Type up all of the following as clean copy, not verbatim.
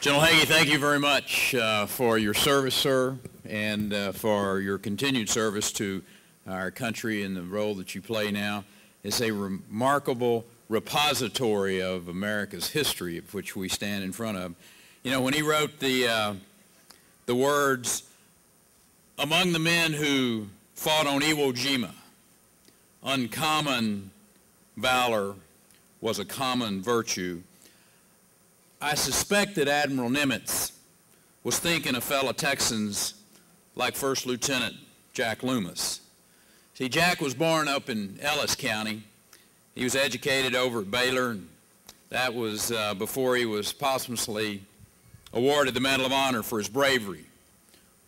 General Hagee, thank you very much for your service, sir, and for your continued service to our country and the role that you play now. It's a remarkable repository of America's history, of which we stand in front of. You know, when he wrote the words, "Among the men who fought on Iwo Jima, uncommon valor was a common virtue," I suspect that Admiral Nimitz was thinking of fellow Texans like First Lieutenant Jack Loomis. See, Jack was born up in Ellis County. He was educated over at Baylor, and that was before he was posthumously awarded the Medal of Honor for his bravery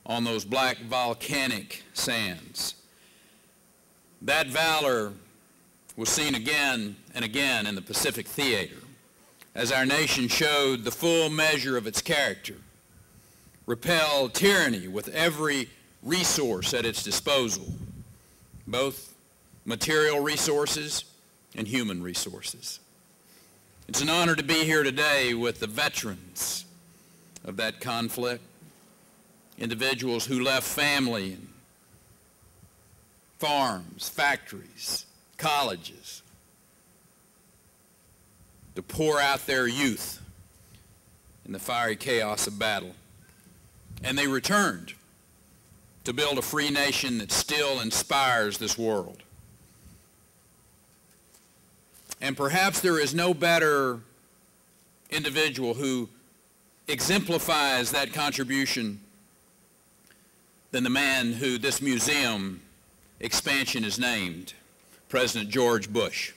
on those black volcanic sands. That valor was seen again and again in the Pacific Theater as our nation showed the full measure of its character, repelled tyranny with every resource at its disposal, both material resources and human resources. It's an honor to be here today with the veterans of that conflict, individuals who left family and farms, factories, colleges, to pour out their youth in the fiery chaos of battle. And they returned to build a free nation that still inspires this world. And perhaps there is no better individual who exemplifies that contribution than the man who this museum expansion is named, President George Bush.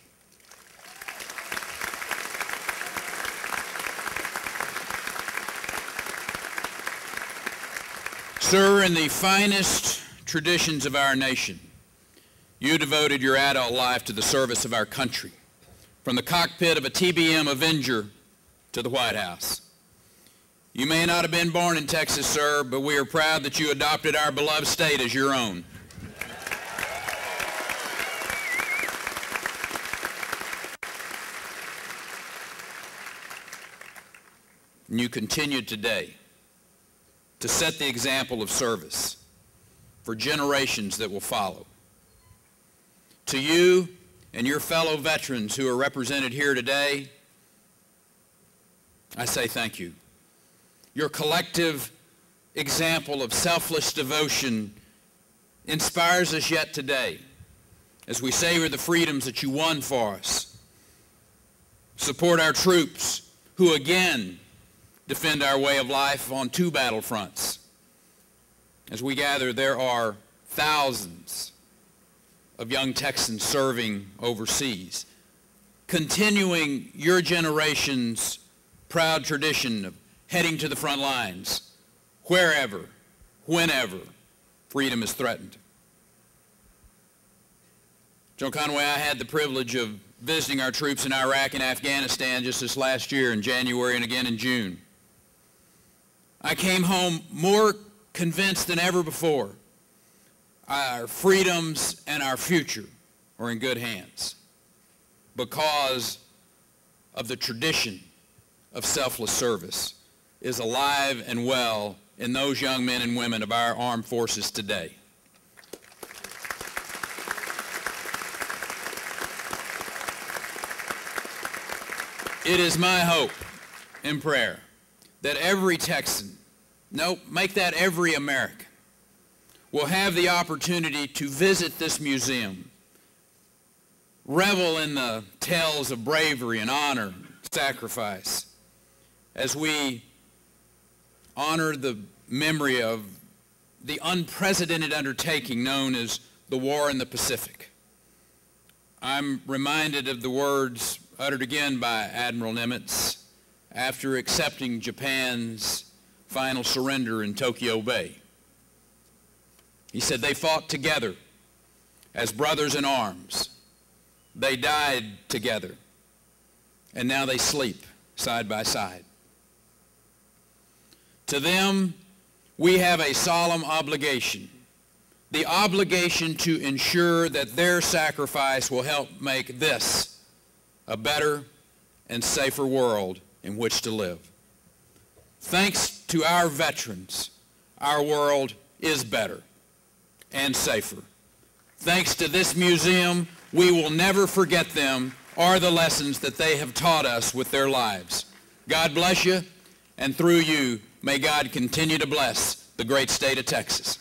Sir, in the finest traditions of our nation, you devoted your adult life to the service of our country, from the cockpit of a TBM Avenger to the White House. You may not have been born in Texas, sir, but we are proud that you adopted our beloved state as your own. And you continue today to set the example of service for generations that will follow. To you and your fellow veterans who are represented here today, I say thank you. Your collective example of selfless devotion inspires us yet today as we savor the freedoms that you won for us. Support our troops who again defend our way of life on two battlefronts. As we gather, there are thousands of young Texans serving overseas, continuing your generation's proud tradition of heading to the front lines wherever, whenever freedom is threatened. Joe Conway, I had the privilege of visiting our troops in Iraq and Afghanistan just this last year in January and again in June. I came home more convinced than ever before our freedoms and our future are in good hands because of the tradition of selfless service is alive and well in those young men and women of our armed forces today. It is my hope and prayer that every Texan, no, make that every American, will have the opportunity to visit this museum, revel in the tales of bravery and honor, sacrifice, as we honor the memory of the unprecedented undertaking known as the War in the Pacific. I'm reminded of the words uttered again by Admiral Nimitz after accepting Japan's final surrender in Tokyo Bay. He said, "They fought together as brothers in arms. They died together, and now they sleep side by side." To them, we have a solemn obligation, the obligation to ensure that their sacrifice will help make this a better and safer world in which to live. Thanks to our veterans, our world is better and safer. Thanks to this museum, we will never forget them or the lessons that they have taught us with their lives. God bless you, and through you, may God continue to bless the great state of Texas.